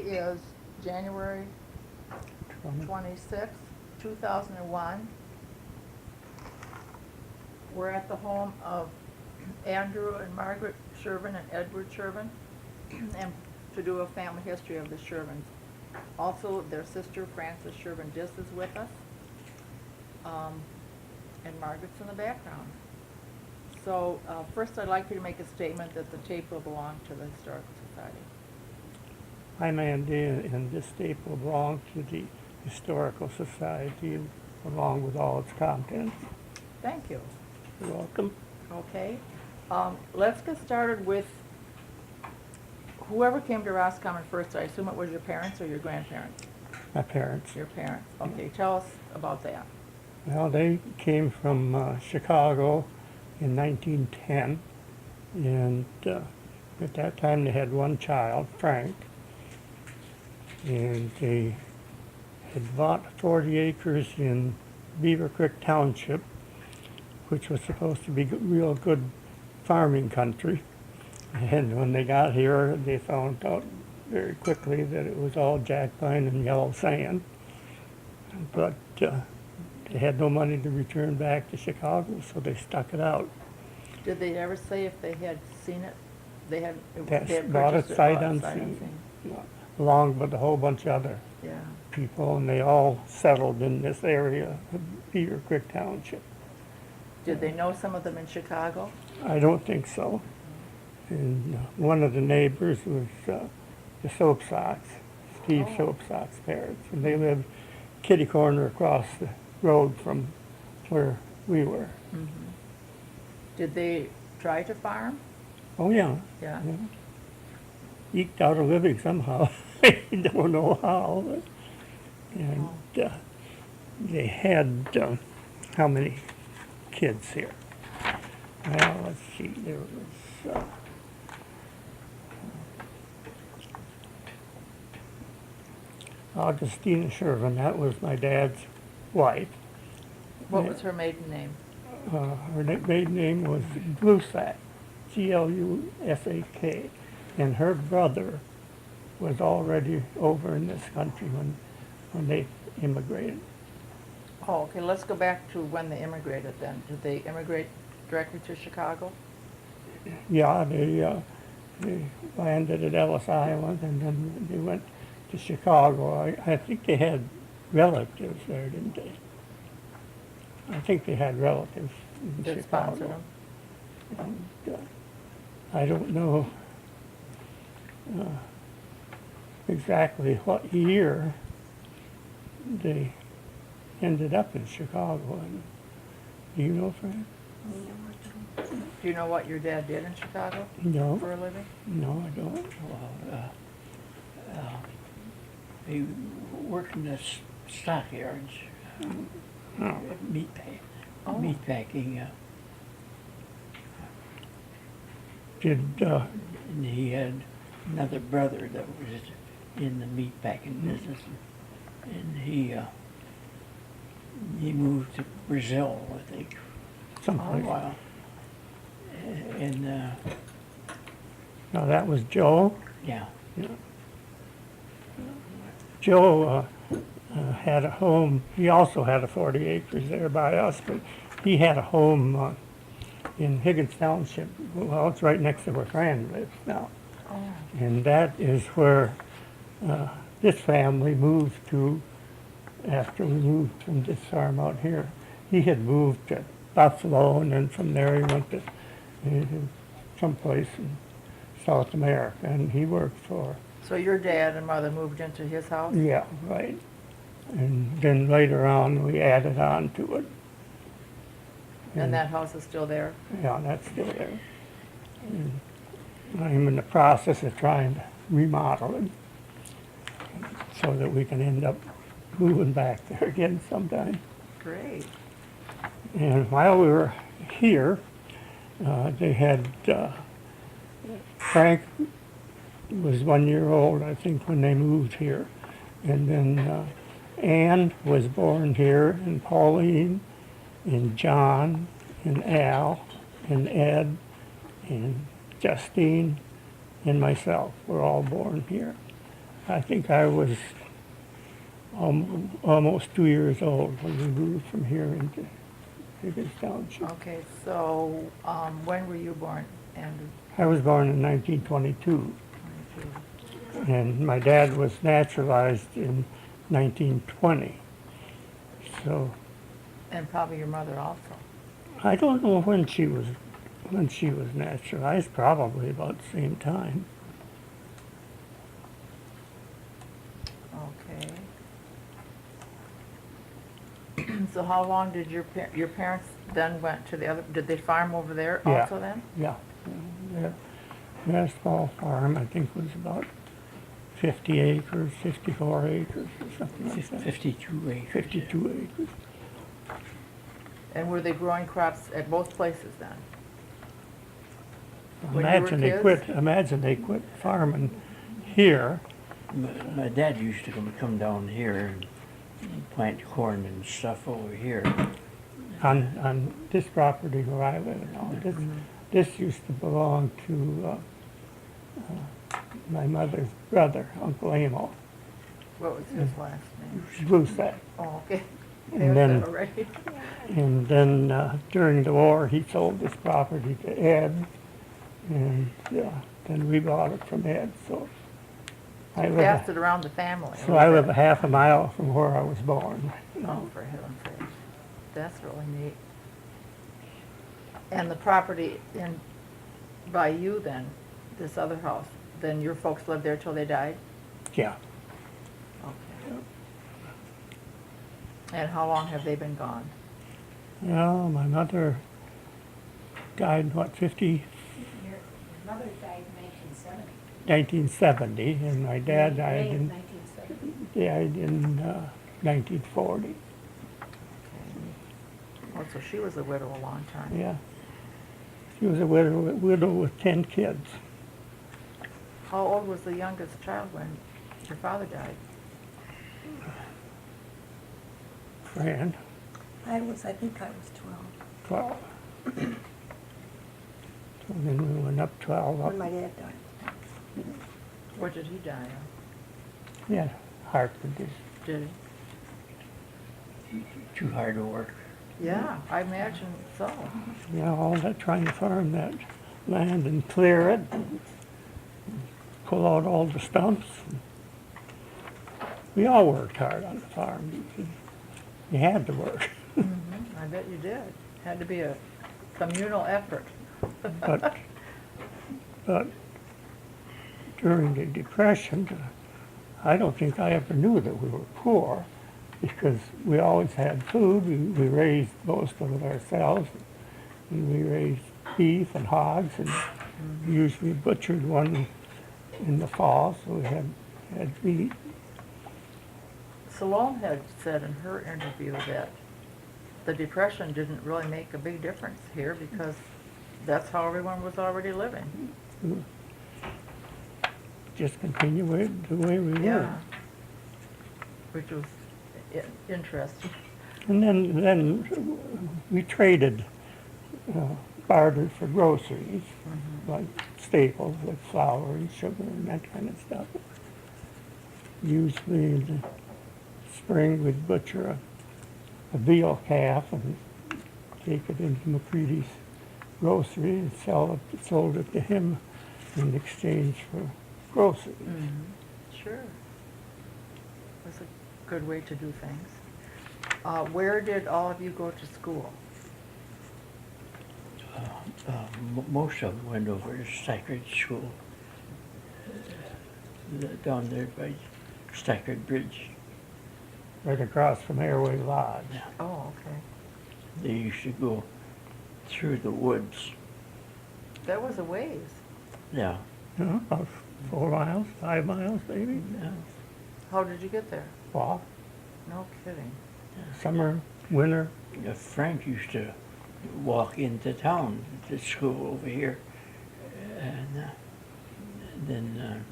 is January 26th, 2001. We're at the home of Andrew and Margaret Cherven and Edward Cherven, and to do a family history of the Chervens. Also, their sister Frances Cherven Dis is with us, and Margaret's in the background. So first I'd like you to make a statement that the tape will belong to the Historical Society. I'm Andy, and this tape will belong to the Historical Society along with all its contents. Thank you. You're welcome. Okay. Let's get started with whoever came to Roscommon first. I assume it was your parents or your grandparents? My parents. Your parents. Okay, tell us about that. Well, they came from Chicago in 1910, and at that time they had one child, Frank, and they had bought 40 acres in Beaver Creek Township, which was supposed to be real good farming country. And when they got here, they found out very quickly that it was all jack pine and yellow sand. But they had no money to return back to Chicago, so they stuck it out. Did they ever say if they had seen it? They had Bought it purchased sight bought it unseen, along with a whole bunch of other Yeah. people, and they all settled in this area of Beaver Creek Township. Did they know some of them in Chicago? I don't think so. And one of the neighbors was the Soap Sox, Steve Oh. Soap Sox parents, and they lived kitty corner across the road from where we were. Mm-hmm. Did they try to farm? Oh yeah, Yeah. yeah. Eked out a living somehow. I don't know how. But, and they had how many kids here? Well, let's see. There was Augustina Cherven. That was my dad's wife. What was her maiden name? Her maiden name was Glusak, Glusak, and her brother was already over in this country when they immigrated. Oh, okay, let's go back to when they immigrated then. Did they immigrate directly to Chicago? Yeah, they landed at Ellis Island, and then they went to Chicago. I think they had relatives there, didn't they? I think they had relatives in That Chicago. sponsored them? And, I don't know exactly what year they ended up in Chicago. And do you know, Fran? Do you know what your dad did in Chicago No, for a living? no, I don't. Well, he worked in the stockyards, Oh. Oh. meat packing, Did and he had another brother that was in the meat packing business, and he moved to Brazil, I think, for a someplace? while, and No, that was Joe. yeah, Yeah. Joe had a home. He also had a 40 acres there by us, but he had a home in Higgins Township. Well, it's right next to where Fran lives now. Oh. And that is where this family moved to after we moved from this farm out here. He had moved to Buffalo, and then from there he went to someplace in South America, and he worked for, So your dad and mother moved into his house? yeah, right. And then later on, we added on to it. And that house is still there? Yeah, that's still there. And I'm in the process of trying to remodel it so that we can end up moving back there again sometime. Great. And while we were here, they had, Frank was 1 year old, I think, when they moved here. And then Ann was born here, and Pauline, and John, and Al, and Ed, and Justine, and myself were all born here. I think I was almost 2 years old when we moved from here into Higgins Township. Okay, so, when were you born, Andrew? I was born in 1922, 22. and my dad was naturalized in 1920. So And probably your mother also. I don't know when she was naturalized, probably about the same time. Okay. So how long did your parents then went to the other, did they farm over there Yeah. also then? Yeah. Their small farm, I think, was about 50 acres, 54 acres, or something like that. 52 acres. 52 acres. And were they growing crops at both places then? When you were kids? Imagine they quit farming here. My dad used to come down here and plant corn and stuff over here. On this property where I live now. This used to belong to my mother's brother, Uncle Amo, What was his last name? Brusac. Oh, okay. And There's then- that already. And then during the war, he sold this property to Ed, and then we bought it from Ed. So I Passed live, it around the family. so I live a half a mile from where I was born. Oh, for heaven's sake. That's really neat. And the property by you then, this other house, then your folks lived there till they died? Yeah, Okay. And how long have they been gone? well, my mother died, what, Your mother died in 1970. 1970, and my dad died May of in 1970. 1940. Oh, so she was a widow a long time. Yeah. She was a widow with 10 kids. How old was the youngest child when your father died? Fran, I think I was 12 12. So then we went up 12 when up. my dad died. What did he die of? Yeah, heart condition. Did he? Too hard to work. Yeah, I imagine so. You know, all that trying to farm that land and clear it, and pull out all the stumps. We all worked hard on the farm. You had to work. I bet you did. Had to be a communal effort. But during the Depression, I don't think I ever knew that we were poor, because we always had food. We raised most of it ourselves. And we raised beef and hogs, and we usually butchered one in the fall, so we had meat. Salome had said in her interview that the Depression didn't really make a big difference here because that's how everyone was already living. Just continue the way we were. Yeah. Which was interesting. And then we traded, bartered for groceries, like staples, like flour and sugar and that kind of stuff. Usually in the spring, we'd butcher a veal calf and take it into McCready's grocery and sold it to him in exchange for groceries. Sure. That's a good way to do things. Where did all of you go to school? Most of them went over to Sacred School, down there by Sacred Bridge. Right across from Airway Lodge. Oh, okay. They used to go through the woods. That was a ways. Yeah. About 4 miles, 5 miles maybe. Yeah. How did you get there? Walk, No kidding. summer, winter. Frank used to walk into town to school over here, and then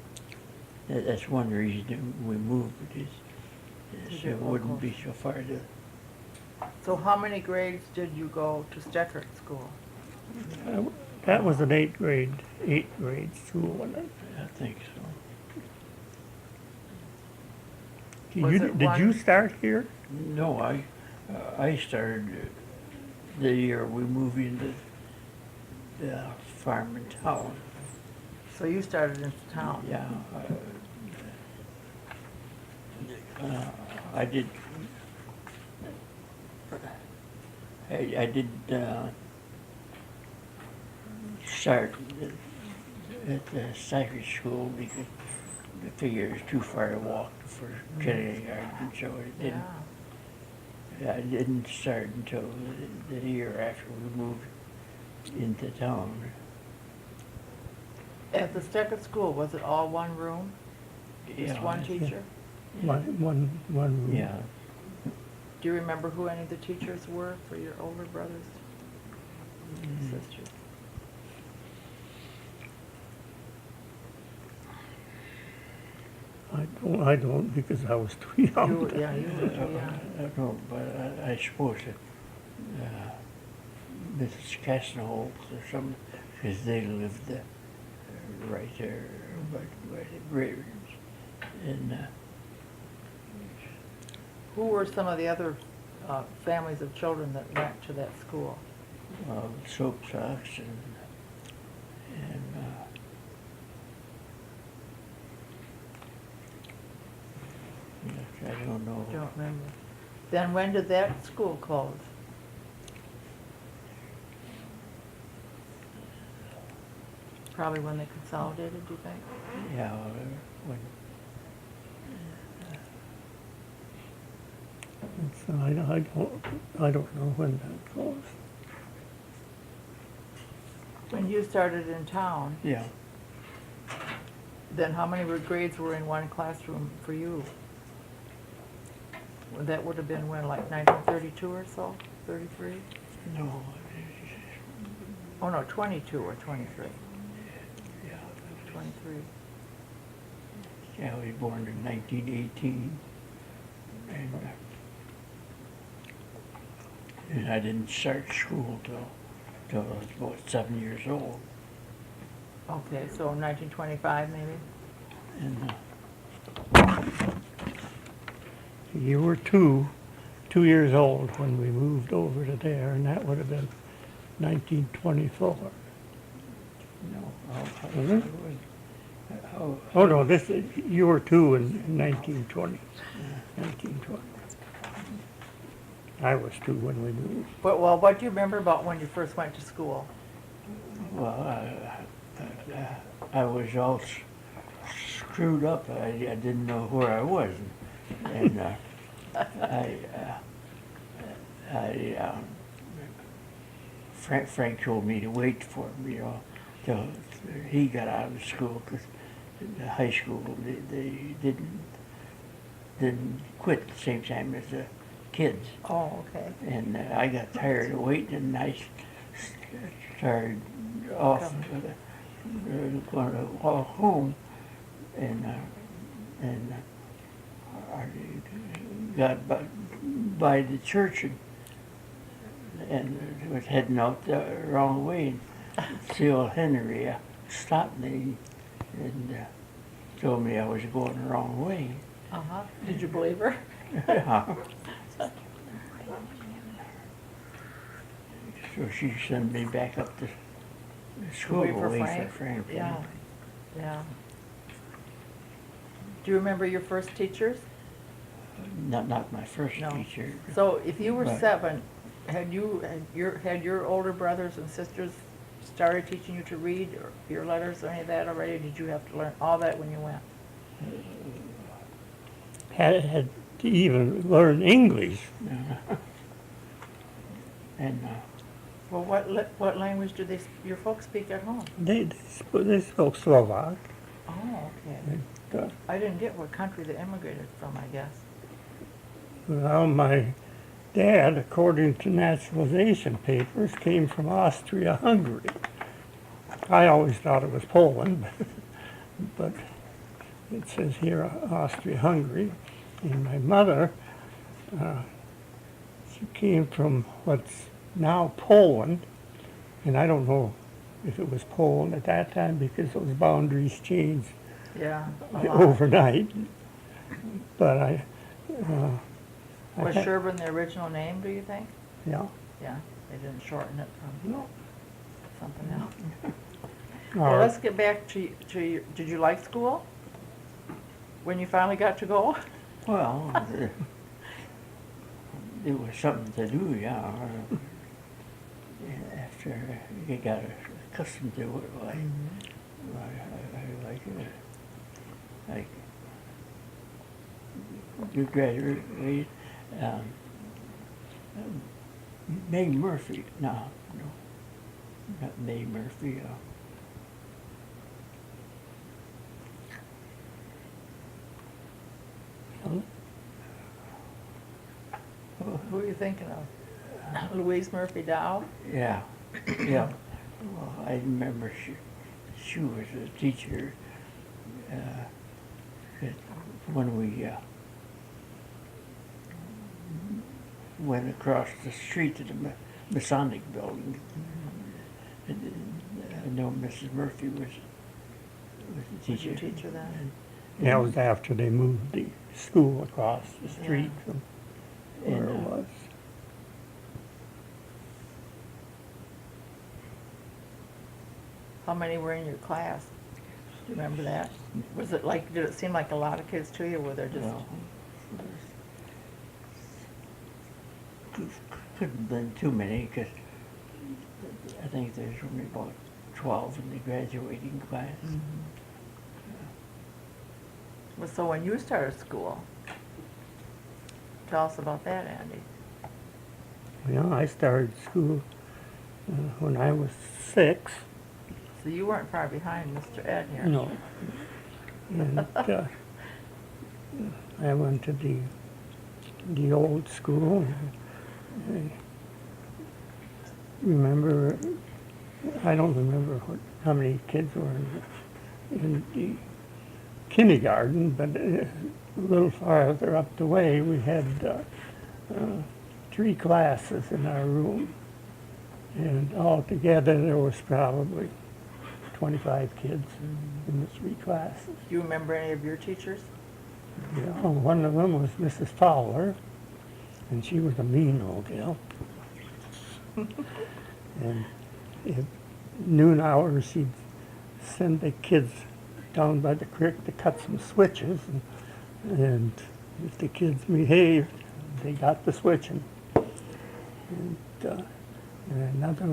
that's one reason we moved, is To so get it wouldn't be local. so far to. So how many grades did you go to Steckert School? That was an eighth grade school, wasn't it? I think so. Was it Did you one- start here? No, I started the year we moved into the farm in town. So you started in town? Yeah. I did, I did start at the secondary school because I figured it was too far to walk for kindergarten, so I didn't. Yeah. I didn't start until the year after we moved into town. At the second school, was it all one room? Just Yeah, one teacher? One room. Yeah. Do you remember who any of the teachers were for your older brothers and sisters? I don't because I was too young. You were- yeah, you were too young. I don't know, but I suppose that Mrs. Cassenholt or some, because they lived right there by the rivers. And Who were some of the other families of children that went to that school? Soap Sox and I don't know. Don't remember. Then when did that school close? Probably when they consolidated, do you think? Yeah, when, So I don't know when that closed. When you started in town, yeah, then how many grades were in one classroom for you? Well, that would have been when, like 1932 or so, 33? no, Oh no, 22 or 23, yeah, 23. yeah, I was born in 1918, and I didn't start school till I was about 7 years old, Okay, so 1925 maybe? and You were two years old when we moved over to there, and that would have been 1924. no, Mhm. Oh, no, you were two in 1920. 1920. I was two when we moved. Well, what do you remember about when you first went to school? well, I was all screwed up. I didn't know where I was, and Frank told me to wait for him, till he got out of school, because the high school they didn't quit at the same time as the kids. Oh, okay. And I got tired of waiting, and I started off going to walk home, and I got by the church and was heading out the wrong way. And Seal Henry stopped me and told me I was going the wrong way. Uh-huh. Did you believe her? So she sent me back up to school wait for away Frank? for Frank. Yeah, yeah. Do you remember your first teachers? Not my first No. teacher. So if you were Right. 7, had your older brothers and sisters started teaching you to read or your letters or any of that already? Did you have to learn all that when you went? Had to even learn English. And Well, what language do your folks speak at home? They spoke Slovak. Oh, okay. And, I didn't get what country they immigrated from, I guess. well, my dad, according to naturalization papers, came from Austria-Hungary. I always thought it was Poland, but it says here Austria-Hungary. And my mother, she came from what's now Poland, and I don't know if it was Poland at that time because those boundaries changed Yeah. a lot. overnight. But I Was had- Sherburne the original name, do you think? Yeah. Yeah, they didn't shorten it from No. something else. All Well, right. let's get back did you like school? When you finally got to go? Well, it was something to do, yeah. After you got accustomed to it, I like it. Like, you graduated, May Murphy, no, not May Murphy, Who are you thinking of? Louise Murphy Dow? yeah, yeah. Well, I remember she was a teacher, that when we, went across the street to the Masonic building. I know Mrs. Murphy was the Was your teacher. teacher then? That was after they moved the school across the street from where it And, was. How many were in your class? Do you remember that? Was it like, did it seem like a lot of kids to you, or were there just? Well, couldn't have been too many, because I think there's only about 12 in the graduating class. Well, so when you started school, tell us about that, Andy. Yeah, I started school when I was 6. So you weren't far behind Mr. Ed here. No. And I went to the old school. I don't remember how many kids were in the kindergarten, but a little farther up the way, we had 3 classes in our room. And altogether, there was probably 25 kids in the 3 classes. Do you remember any of your teachers? Yeah, one of them was Mrs. Fowler, and she was a mean old gal. And at noon hours, she'd send the kids down by the creek to cut some switches, and if the kids behaved, they got the switching. And another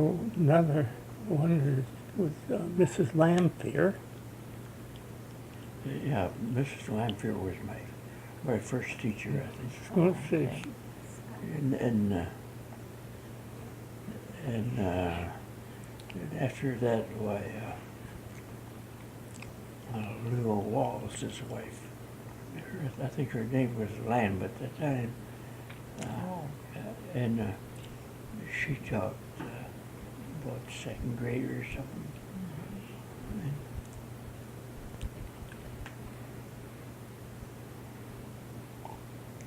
one was Mrs. Lamphere. Yeah, Mrs. Lamphere was my first teacher, I think. Let's see. okay. And after that, why, Leo Walls, his wife, I think her name was Lamb at the time, Oh. and she taught about 2nd grade or something.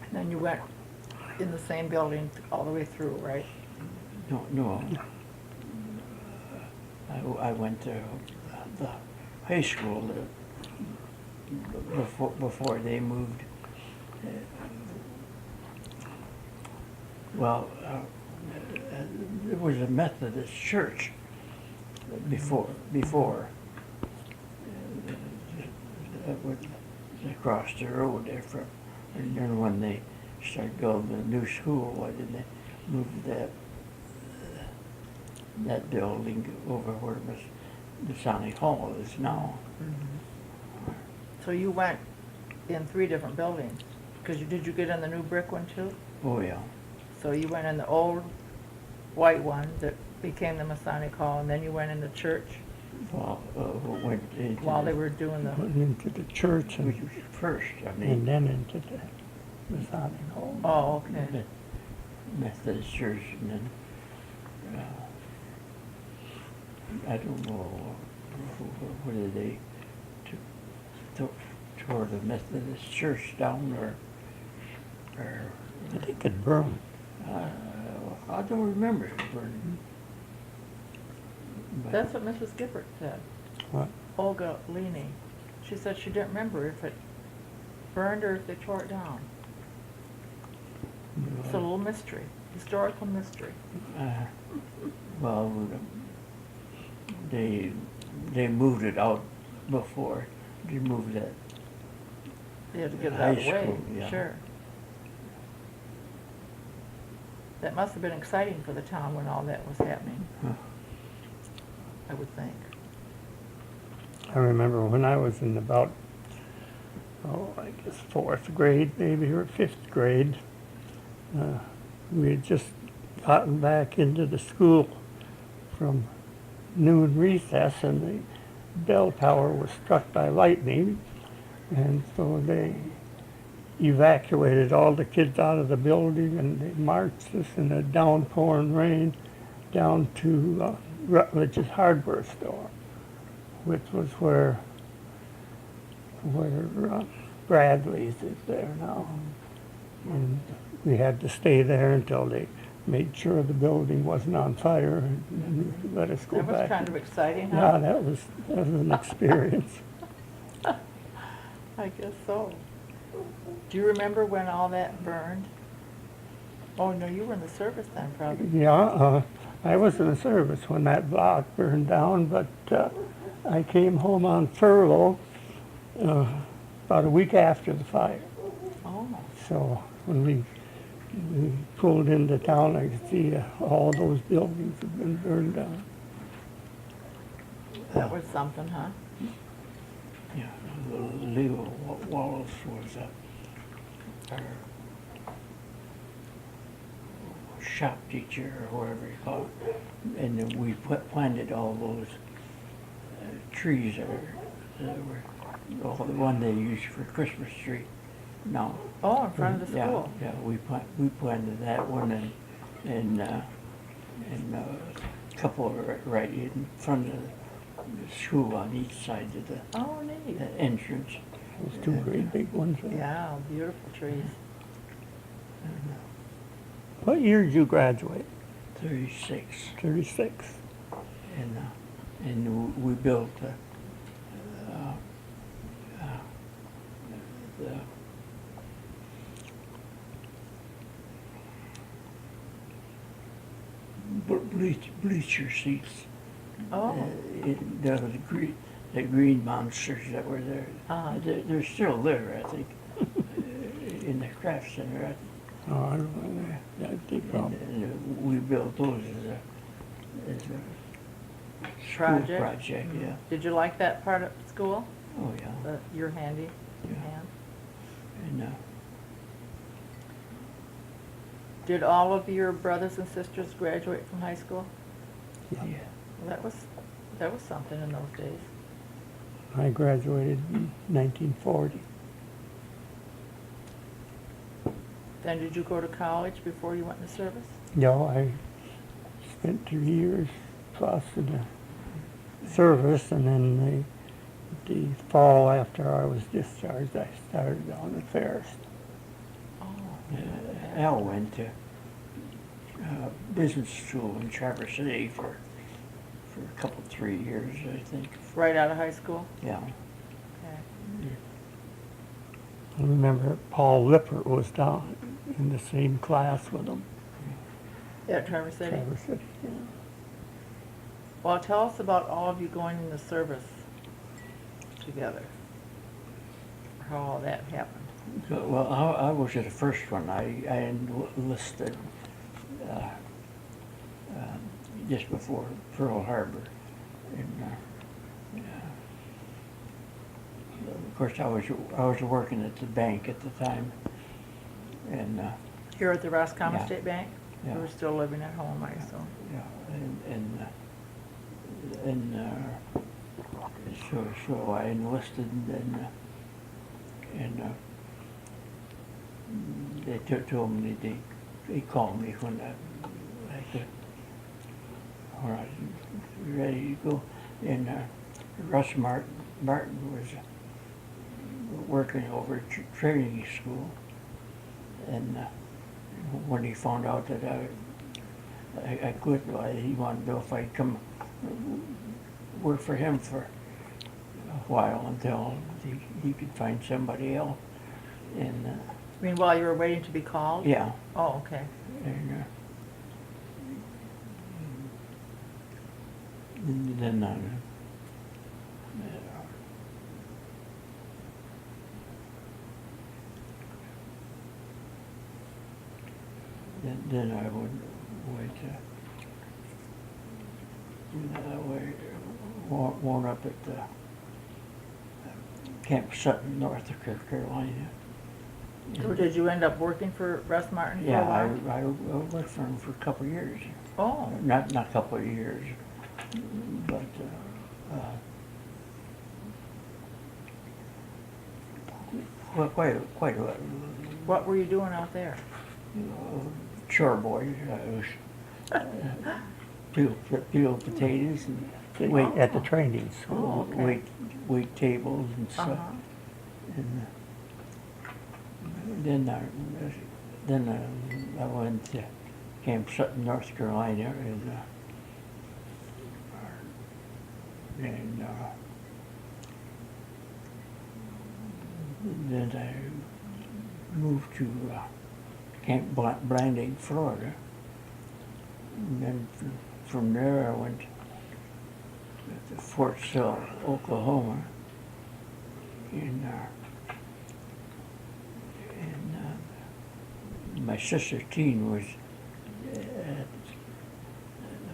And then you went in the same building all the way through, right? No. I went to the high school before they moved. Well, there was a Methodist church before. That was across the road there from. And then when they started building the new school, why didn't they move that building over where Masonic Hall is now? So you went in 3 different buildings, because did you get in the new brick one too? Oh, yeah. So you went in the old white one that became the Masonic Hall, and then you went in the church Well, went into while they were doing the, Went into the church which and was first, I and mean, then into the Masonic Hall. oh, okay. the Methodist church, and then, I don't know, what did they, tore the Methodist church down, or, I think it burned. I don't remember it burning. But- That's what Mrs. Gippert said. What? Olga Leany. She said she didn't remember if it burned or if they tore it down. It's a little mystery, historical mystery. Uh, well, they moved it out before. They moved it. You had to get it High out of the way, school, yeah. sure. That must have been exciting for the town when all that was happening, Huh. I would think. I remember when I was in about, I guess 4th grade, maybe, or 5th grade, we had just gotten back into the school from noon recess, and the bell tower was struck by lightning, and so they evacuated all the kids out of the building, and they marched us in a downpouring rain down to Rutledge's hardware store, which was where Bradley's is there now. And we had to stay there until they made sure the building wasn't on fire and let us go That was back. kind of exciting, huh? Yeah, that was an experience. I guess so. Do you remember when all that burned? Oh, no, you were in the service then, probably. Yeah, I was in the service when that block burned down, but I came home on furlough about a week after the fire. Oh, So when we pulled into town, I could see all those buildings had been burned down. that was something, huh? Yeah, Leo Wallace was our shop teacher or whatever you call it. And then we planted all those trees that were all the one they use for Christmas tree now. Oh, in front of the Yeah, school. yeah, we planted that one and a couple right in front of the school on each side of the Oh, neat. entrance. Those two great big ones. Yeah, beautiful trees. What year did you graduate? 36. 36. And we built the bleacher seats. Oh, The green monsters that were there. Uh-huh. They're still there, I think, in the craft center. Oh, I don't know. I think And we built those as a school Project? project, yeah. did you like that part of school? Oh, yeah. Your handy Yeah. hand? And Did all of your brothers and sisters graduate from high school? yeah. Well, that was something in those days. I graduated in 1940. Then did you go to college before you went in the service? No, I spent 2 years plus in the service, and then the fall after I was discharged, I started on the Ferris. Oh, Al went to business school in Traverse City for a couple, 3 years, I think. right out of high school? Yeah. Okay. I remember Paul Lippert was down in the same class with him. At Traverse City? Traverse City, yeah. Well, tell us about all of you going in the service together. How all that happened. Well, I was at the first one. I enlisted just before Pearl Harbor. And, of course, I was working at the bank at the time. And Here at the Roscommon Yeah. State Bank? Yeah. You were still living at home, I assume. yeah, so I enlisted, and they told me they called me when I could, when I was ready to go. And Russ Martin was working over at training school, and when he found out that I quit, he wanted to know if I'd come work for him for a while until he could find somebody else. And You mean while you were waiting to be called? Yeah, Oh, okay. and then then I wound up at Camp Sutton, North Carolina. So did you end up working for Russ Martin for a Yeah, while? I worked for him for a couple of years. Oh, Not a couple of years, but quite a what were you doing out there? chore boy. I was peel potatoes and wait At the training school. Oh, okay. wait tables and stuff. Uh-huh. And then I went to Camp Sutton, North Carolina, and then I moved to Camp Blanding, Florida. And then from there I went to Fort Sill, Oklahoma. And my sister Teen was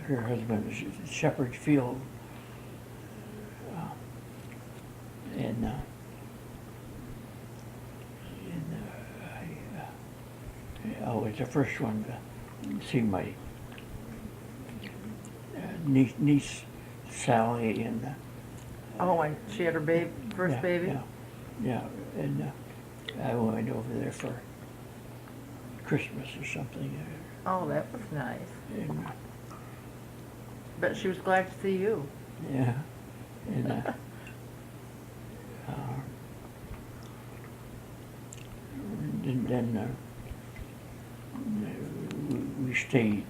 her husband was at Shepherd's Field, and I was the first one to see my niece Sally, and Oh, and she had her first yeah, baby? yeah, and I went over there for Christmas or something. Oh, that was nice. And, Bet she was glad to see you. yeah, and then we stayed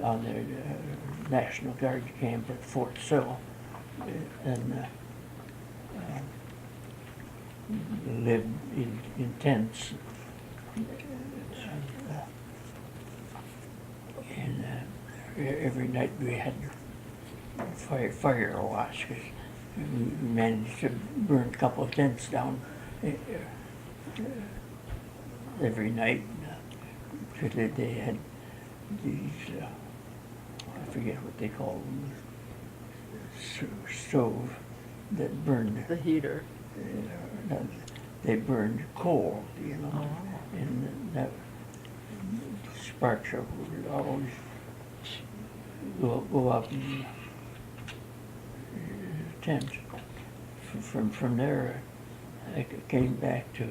on the National Guard camp at Fort Sill, and lived in tents. And every night we had fire watch, because we managed to burn a couple of tents down every night. Because they had these, I forget what they call them, stove that burned. The heater. They burned coal, Oh. and that sparks would always go up in the tent. From there, I came back to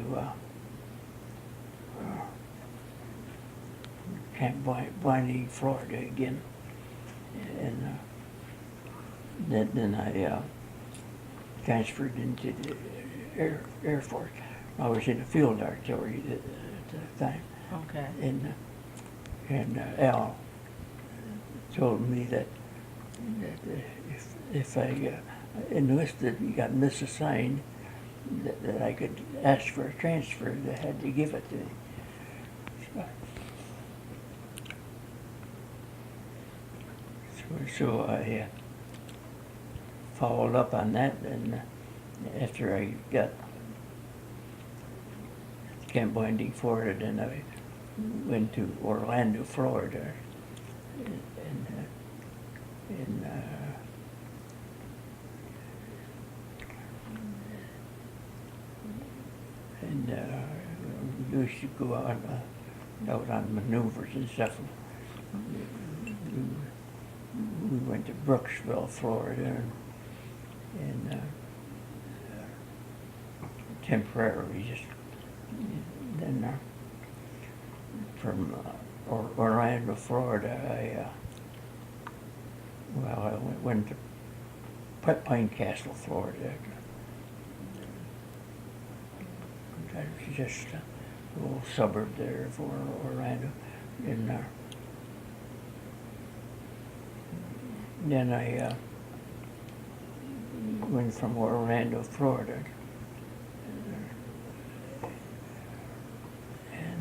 Camp Binding, Florida again, and then I transferred into the Air Force. I was in the field artillery at the time, Okay. and Al told me that if I enlisted, got misassigned, that I could ask for a transfer. They had to give it to me. So I followed up on that, and after I got Camp Binding, Florida, then I went to Orlando, Florida, and we used to go out on maneuvers and stuff. We went to Brooksville, Florida, and temporarily just then from Orlando, Florida, I went to Pine Castle, Florida. It's just a little suburb there for Orlando, and then I went from Orlando, Florida, and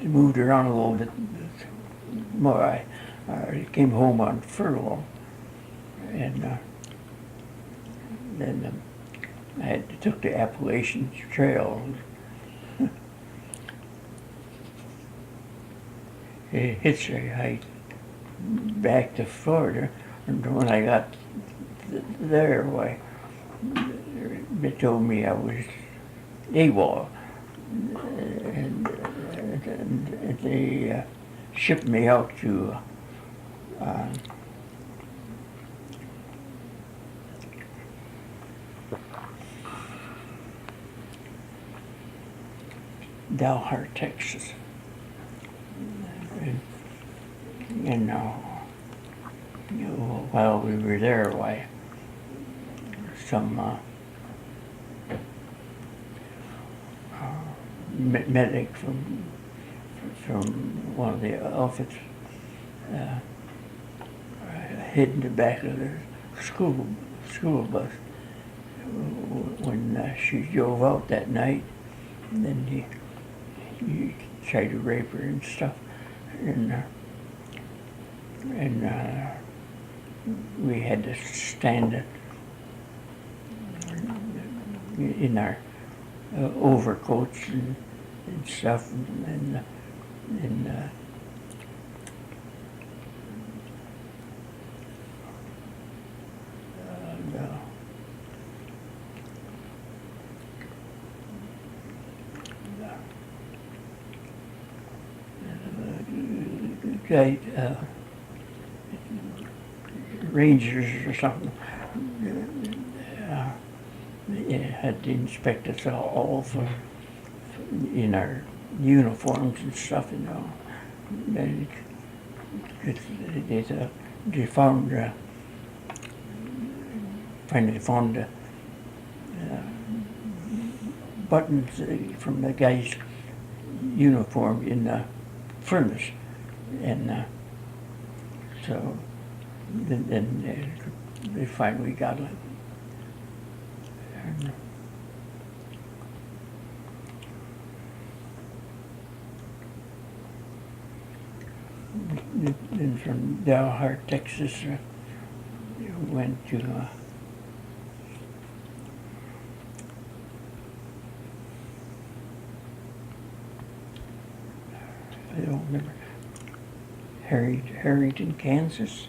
I moved around a little bit more. I came home on furlough, and then I took the Appalachian Trail. It hitchhiked back to Florida, and when I got there, why, they told me I was AWOL, and they shipped me out to Dalhart, Texas, and while we were there, why, some medic from one of the outfits hid in the back of the school bus when she drove out that night. And then he tried to rape her and stuff, and we had to stand in our overcoats and stuff, and guy, rangers or something, had to inspect us all for in our uniforms and stuff, you know. And they found finally found the buttons from the guy's uniform in the furnace, and so then they finally got it. Then from Dalhart, Texas, went to I don't remember, Harrington, Kansas.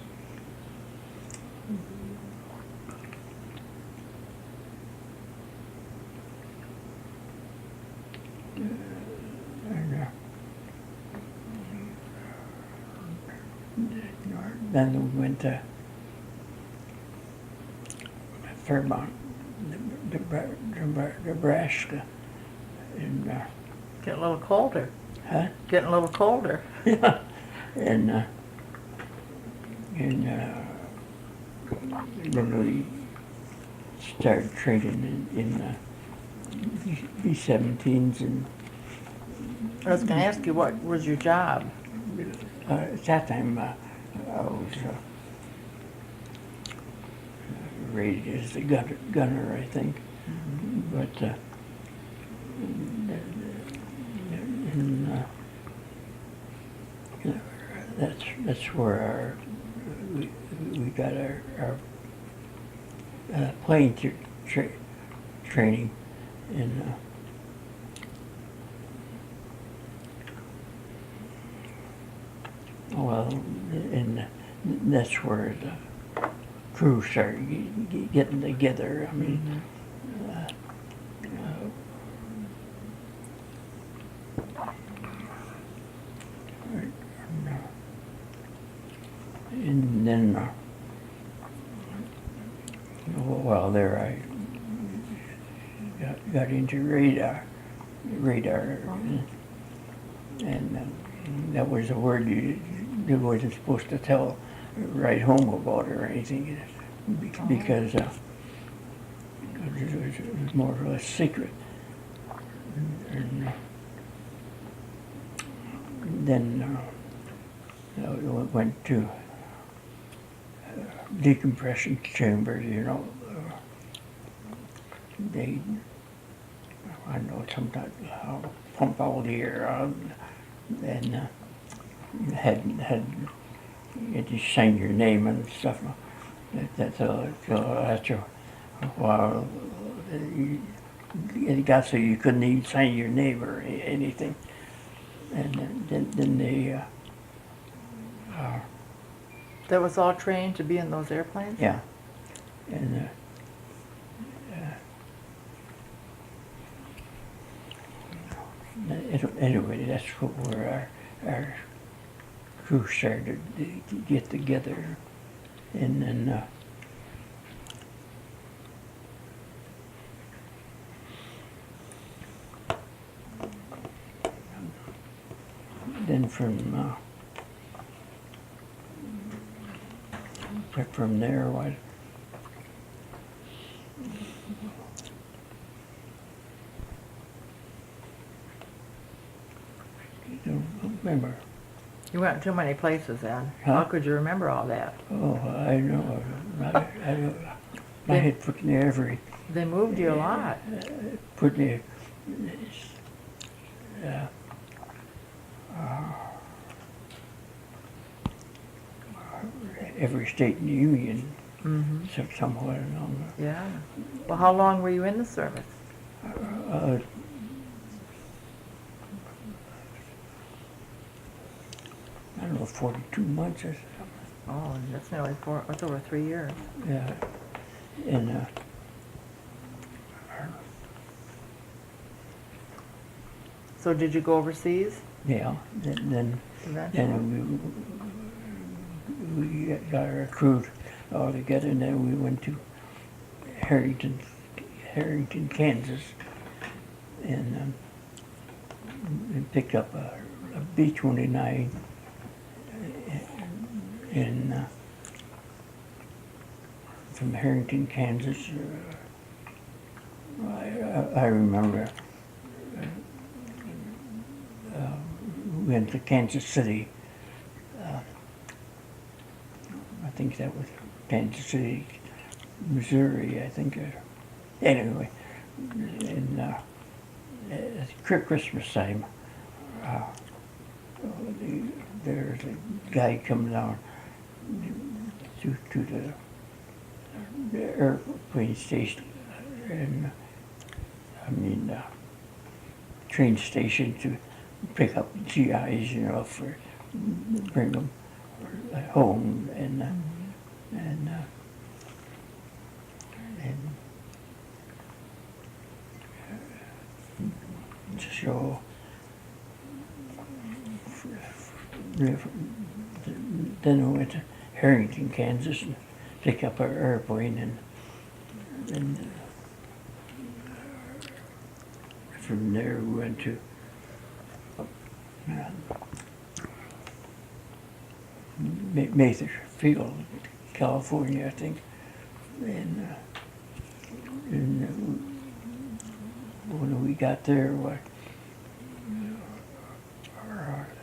Then we went to Fairmont, Nebraska, and Getting a little colder. huh? Getting a little colder. Yeah, and then we started training in B-17s, and I was going to ask you, what was your job? at that time I was rated as the gunner, I think, but that's where we got our plane training, and well, and that's where the crew started getting together. I mean, and then while there I got into radar, and that was a word you wasn't supposed to write home about or anything, because it was more or less secret. And then we went to decompression chambers, you know. I know sometimes I'll pump all the air out, and had you had to sign your name and stuff. So after a while, it got so you couldn't even sign your name or anything, and then they That was all trained to be in those airplanes? yeah, and anyway, that's where our crew started to get together, and then from there, what? I don't remember. You went too many places, Ed. Huh? How could you remember all that? Oh, I know. I don't. My head put me every. They moved you a lot. Put me. Every state in the union, somewhat along. Yeah. Well, how long were you in the service? I don't know, 42 months or something. Oh, that's over 3 years. Yeah, and So did you go overseas yeah, then eventually? we got recruited all together, and then we went to Harrington, Kansas, and picked up a B-29 in from Harrington, Kansas. I remember we went to Kansas City. I think that was Kansas City, Missouri, I think. Anyway, and at Christmas time, there's a guy coming down to the airplane station, and train station to pick up GIs, for bring them home, and so then we went to Harrington, Kansas, and picked up our airplane, and from there we went to Mayfield, California, I think, and when we got there,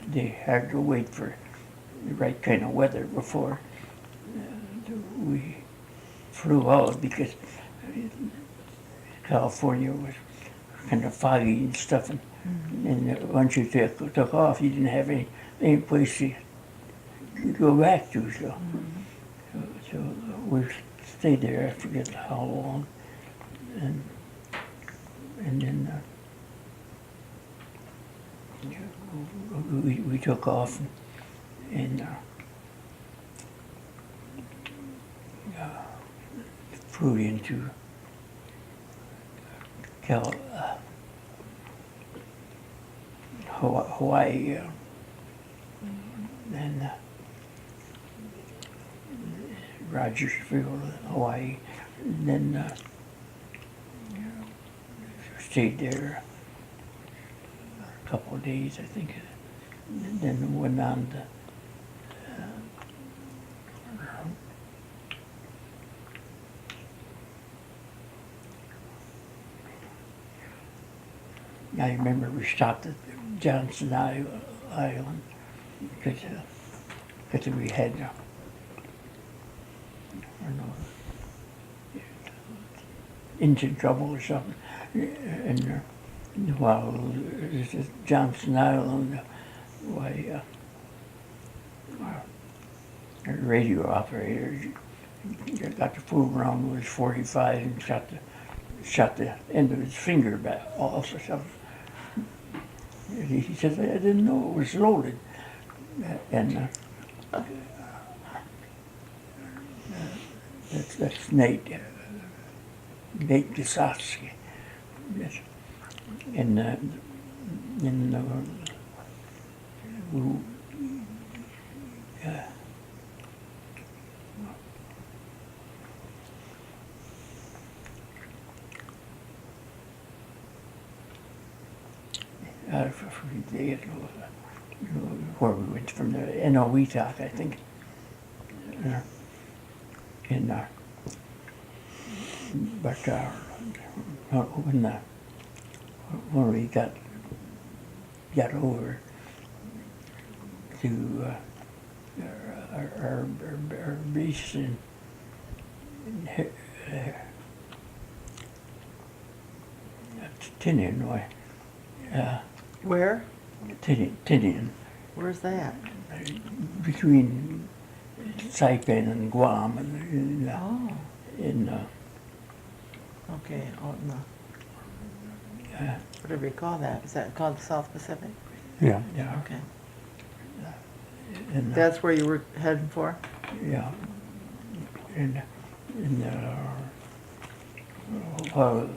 they had to wait for the right kind of weather before we flew out, because California was kind of foggy and stuff, and once you took off, you didn't have any place to go back to, so we stayed there. I forget how long, and then we took off and flew into Hawaii, and Rogersfield, Hawaii, and then stayed there a couple of days, I think, and then went on to I remember we stopped at Johnson Island because we had, I don't know, engine trouble or something. And while it was at Johnson Island, why, a radio operator got to fool around with his 45 and shot the end of his finger back off or something. He says, I didn't know it was loaded. And that's Nate Gosowski. Yes. And I forget where we went from there. NOE talk, I think. But when we got over to our base in Tinian, Where? Tinian, Where's that? between Saipan and Guam, and Oh, okay, out in the, whatever you call that. Is that called the South Pacific? Yeah. yeah, Okay. and That's where you were heading for? yeah, and while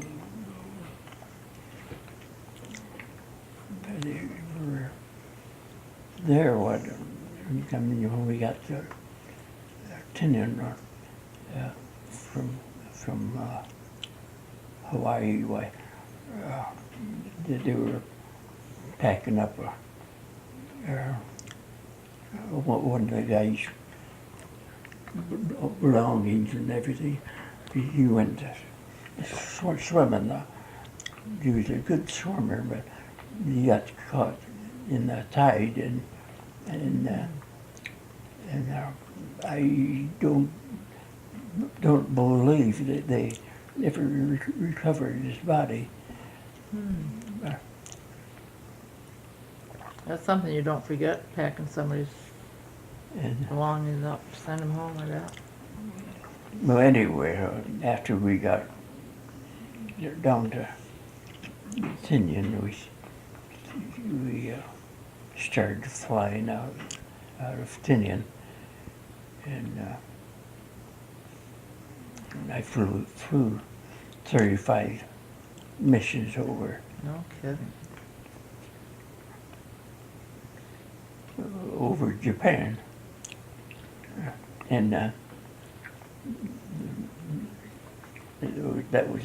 they were there, when we got to Tinian from Hawaii, they were packing up one of the guys' belongings and everything. He went swimming. He was a good swimmer, but he got caught in the tide, and I don't believe that they ever recovered his body. That's something you don't forget, packing somebody's And belongings up, send them home like that. well, anyway, after we got down to Tinian, we started flying out of Tinian, and I flew 35 missions over No kidding. Japan, and that was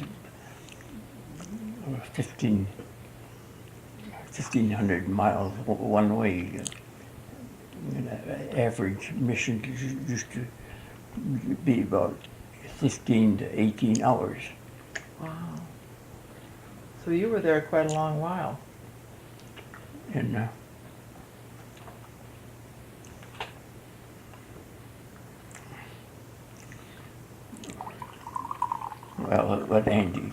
1,500 miles one way. And average mission used to be about 15 to 18 hours. Wow. So you were there quite a long while. And well, but Andy,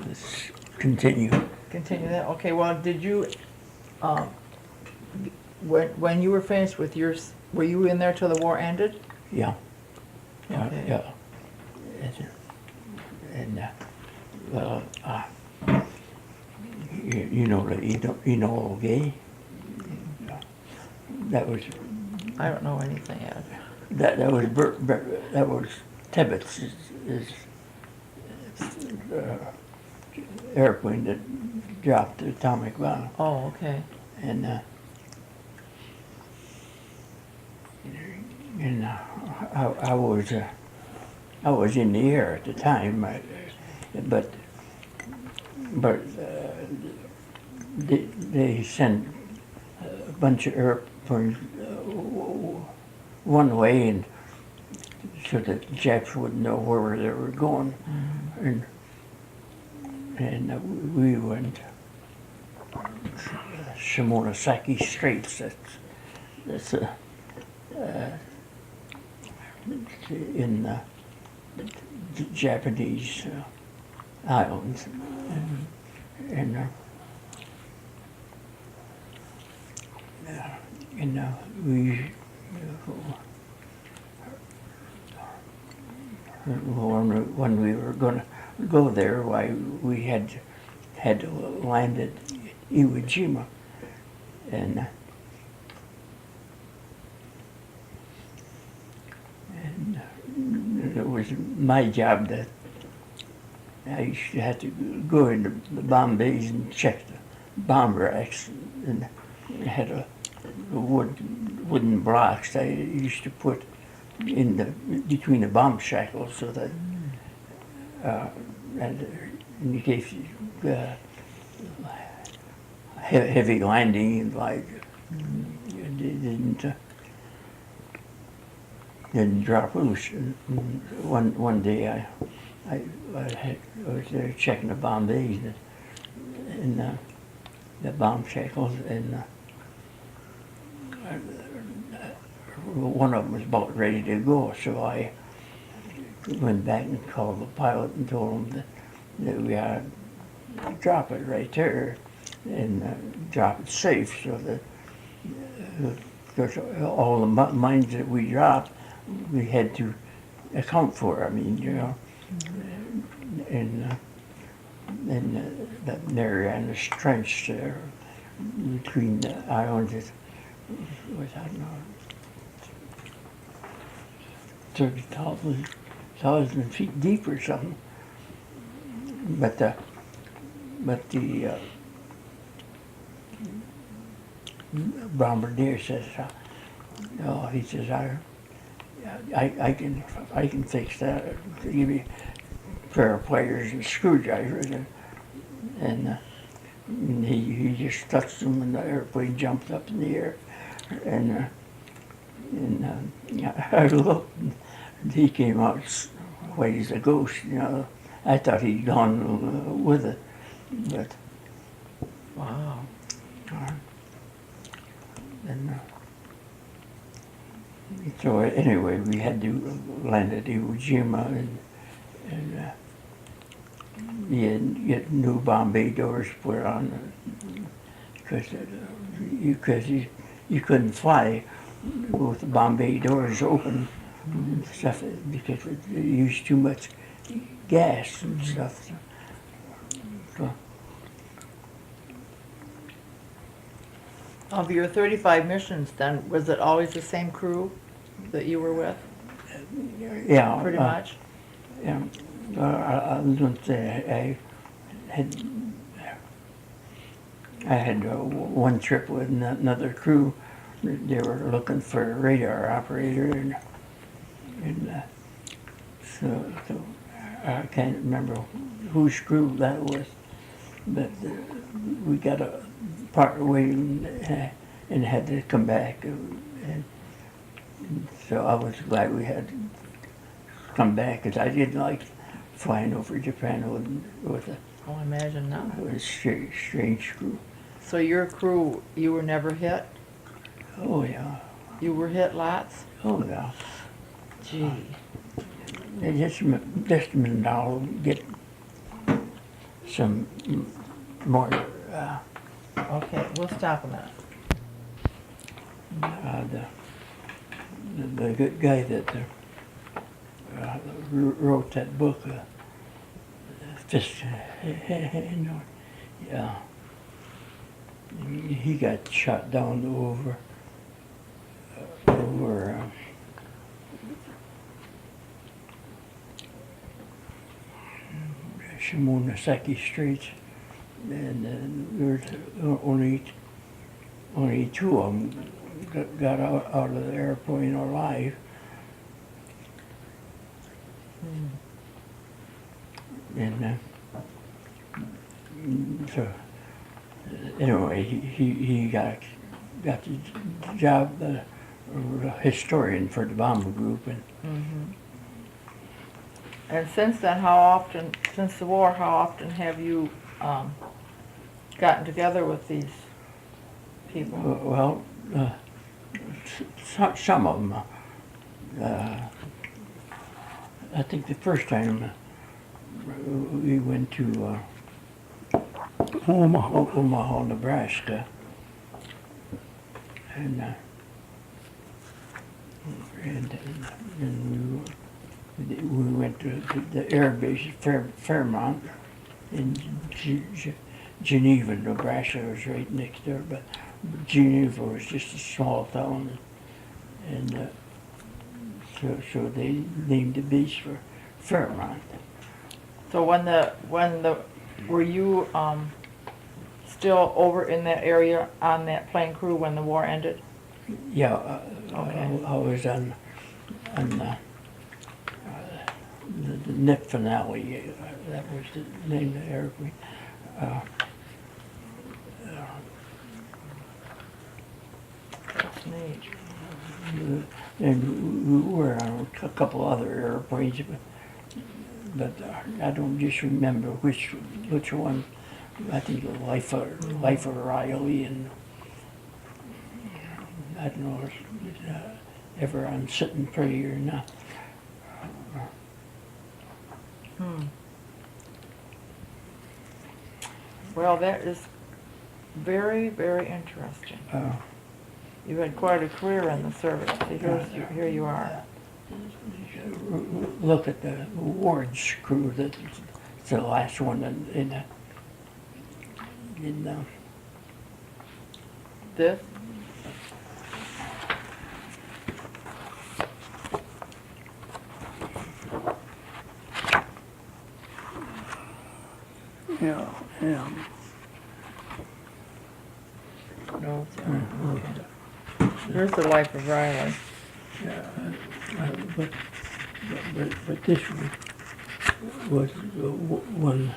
let's continue. Continue that? Okay, well, did you, when you were finished with yours, were you in there till the war ended? Yeah. Okay. Yeah. And well, you know the Enola Gay? That was I don't know anything yet. that was Tibet's airplane that dropped the atomic bomb, Oh, okay. and I was in the air at the time, but they sent a bunch of airplanes one way, and so that the Japs wouldn't know where they were going, and we went Shimonoseki Straits. That's in the Japanese islands, and and we, when we were going to go there, why we had to land at Iwo Jima, and it was my job that I used to have to go into the bomb bays and check the bomb racks, and I had a wooden blocks I used to put in between the bomb shackles so that and in case heavy landing, like it didn't drop loose. And one day I was there checking the bomb bays and the bomb shackles, and one of them was about ready to go, so I went back and called the pilot and told him that we had to drop it right there and drop it safe, so that because all the mines that we dropped, we had to account for. I mean, you know, and that Marianas Trench there between the islands was, I don't know, 30,000 feet deep or something. But the bombardier says, "Oh," he says, I can fix that. Give me a pair of pliers and screwdrivers, and he just touched them, and the airplane jumped up in the air, and I looked, and he came out white as a ghost. You know, I thought he'd gone with it, but Wow. and so anyway, we had to land at Iwo Jima, and you had to get new bomb bay doors put on because you couldn't fly with the bomb bay doors open and stuff because it used too much gas and stuff. So, Of your 35 missions, then, was it always the same crew that you were with, yeah, pretty much? Yeah, I was going to say I had one trip with another crew. They were looking for a radar operator, and so I can't remember whose crew that was, but we got a part way and had to come back, and so I was glad we had to come back because I didn't like flying over Japan with a Oh, I imagine not. strange crew. So your crew, you were never hit? Oh yeah, You were hit lots? oh yeah. Gee. They just a minute, I'll get some more. Okay, we'll stop a minute. The good guy that wrote that book, yeah, he got shot down over Shimonoseki Straits, and there was only two of them got out of the airplane alive. And so anyway, he got the job of a historian for the bomber group, and And since then, since the war, how often have you gotten together with these people? well, some of them. I think the first time we went to Omaha, Nebraska, and we went to the air base at Fairmont in Geneva, Nebraska. Was right next there, but Geneva was just a small town, and so they named the base for Fairmont. So were you still over in that area on that plane crew when the war ended? Yeah, Okay. I was on the net finale. That was the name of the airplane. That's neat. And we were on a couple other airplanes, but I don't just remember which one. I think the Life of Riley, and I don't know if it's ever on Sitting Pretty or not. Well, that is very, very interesting. Uh, You had quite a career in the service. See, here you are. Look at the Ward's crew. That's the last one in This? Yeah, yeah. No, it's okay. Here's the Life of Riley. but this was one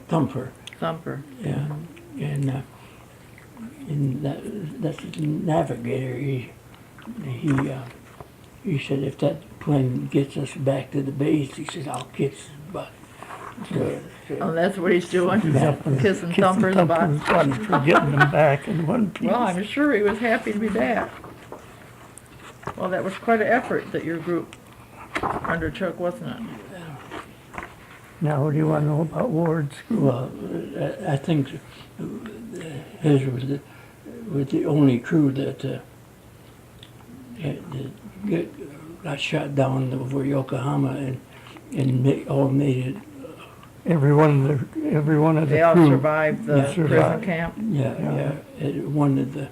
Thumper. Thumper. Yeah, and that's the navigator. He said if that plane gets us back to the base, he said I'll kiss his butt. Oh, that's what he's doing? Yeah. Kissing Thumper's butt. For getting them back in one piece. Well, I'm sure he was happy to be back. Well, that was quite an effort that your group undertook, wasn't it? Now, what do you want to know about Ward's crew? Well, I think his was the only crew that got shot down over Yokohama and all made it. Every one of the They all crew survived the Yeah, prison survived. camp? Yeah. One of the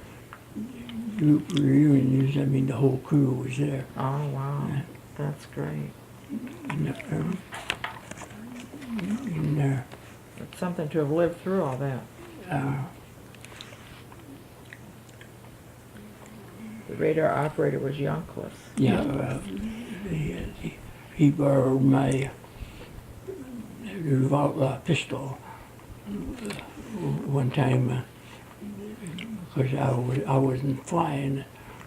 group reunions, I mean, the whole crew was there. Oh, wow. That's great. And It's something to have lived through all that. The radar operator was Younkless. yeah, he borrowed my pistol one time because I wasn't flying,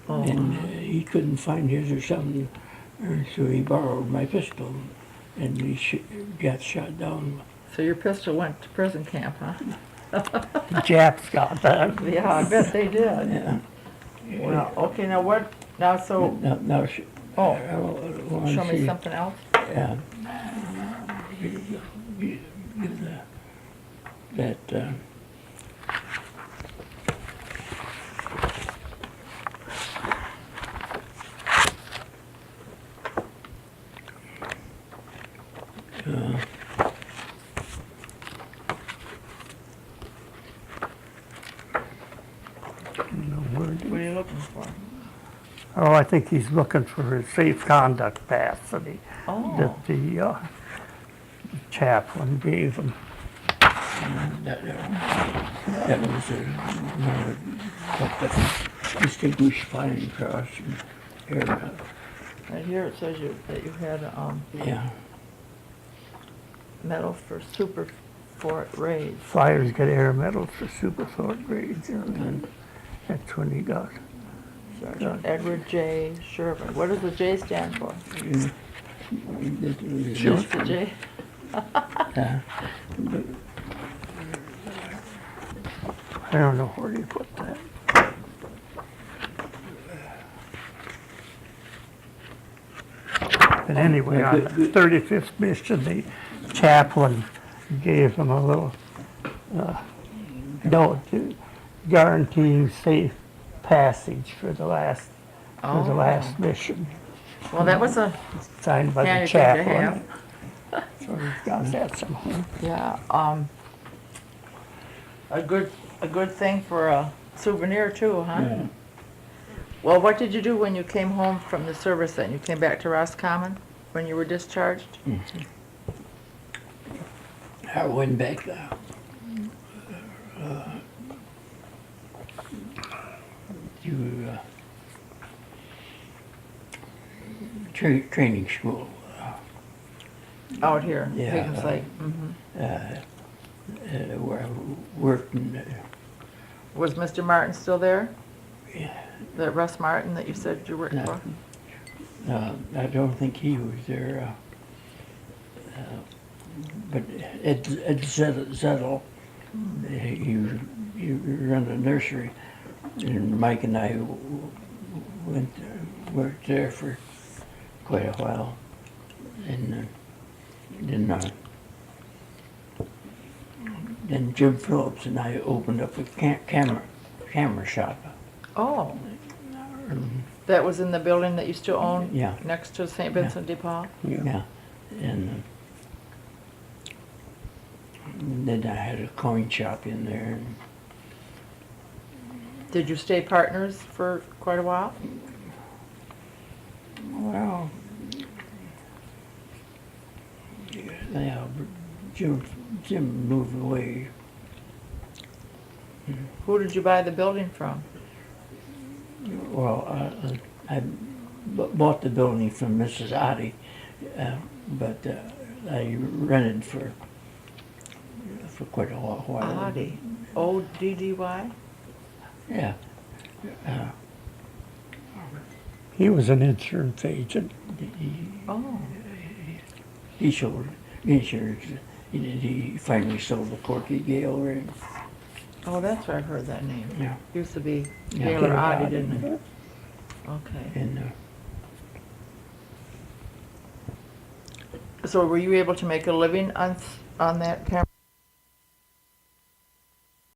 and he couldn't find his or something, so he borrowed my pistol, and he got shot down. So your pistol went to prison camp, huh? The Japs got that. Yeah, I bet they did. Yeah. Well, okay, now what, now so, Now, Oh. I wanna show me see- something else? Yeah. That, What are you looking for? Oh, I think he's looking for a safe conduct pass that Oh, that the chaplain gave him. that was a distinguished flying cross and air medal. right here it says that you had a Yeah. medal for super fort raids. Flyers get air medals for super short grades, and that's when he got. Sergeant Edward J. Cherven. What does the J stand for? Just the J? I don't know where you put that. But anyway, on the 35th mission, the chaplain gave him a little note guaranteeing safe passage for the last Oh. mission, Well, that was a signed by the handy thing to chaplain. have. So we've got that somehow. Yeah, a good thing for a souvenir too, huh? Yeah. Well, what did you do when you came home from the service then? You came back to Roscommon when you were discharged? I went back to training school. Out here, Yeah, Higgins Lake. Where I worked in, Was Mr. Martin still there? yeah, That Russ Martin that you said you worked No. for? I don't think he was there. But Ed Zettel, he ran a nursery, and Mike and I went worked there for quite a while, and then Jim Phillips and I opened up a camera shop. Oh, that was in the building that you still own? Yeah. Next to St. Vincent de Paul? Yeah, and then I had a coin shop in there. And Did you stay partners for quite a while? well, yeah, Jim moved away. Who did you buy the building from? Well, I bought the building from Mrs. Oddie, but I rented for quite a while. Oddie. O-D-D-Y? Yeah. He was an insurance agent. Oh. He sold insurance. He finally sold the Corky Gale ring. Oh, that's where I've heard that name. Yeah. Used to be Yeah. Gaylor Gaylor Oddie, Oddie. didn't it? Okay. And So were you able to make a living on that camera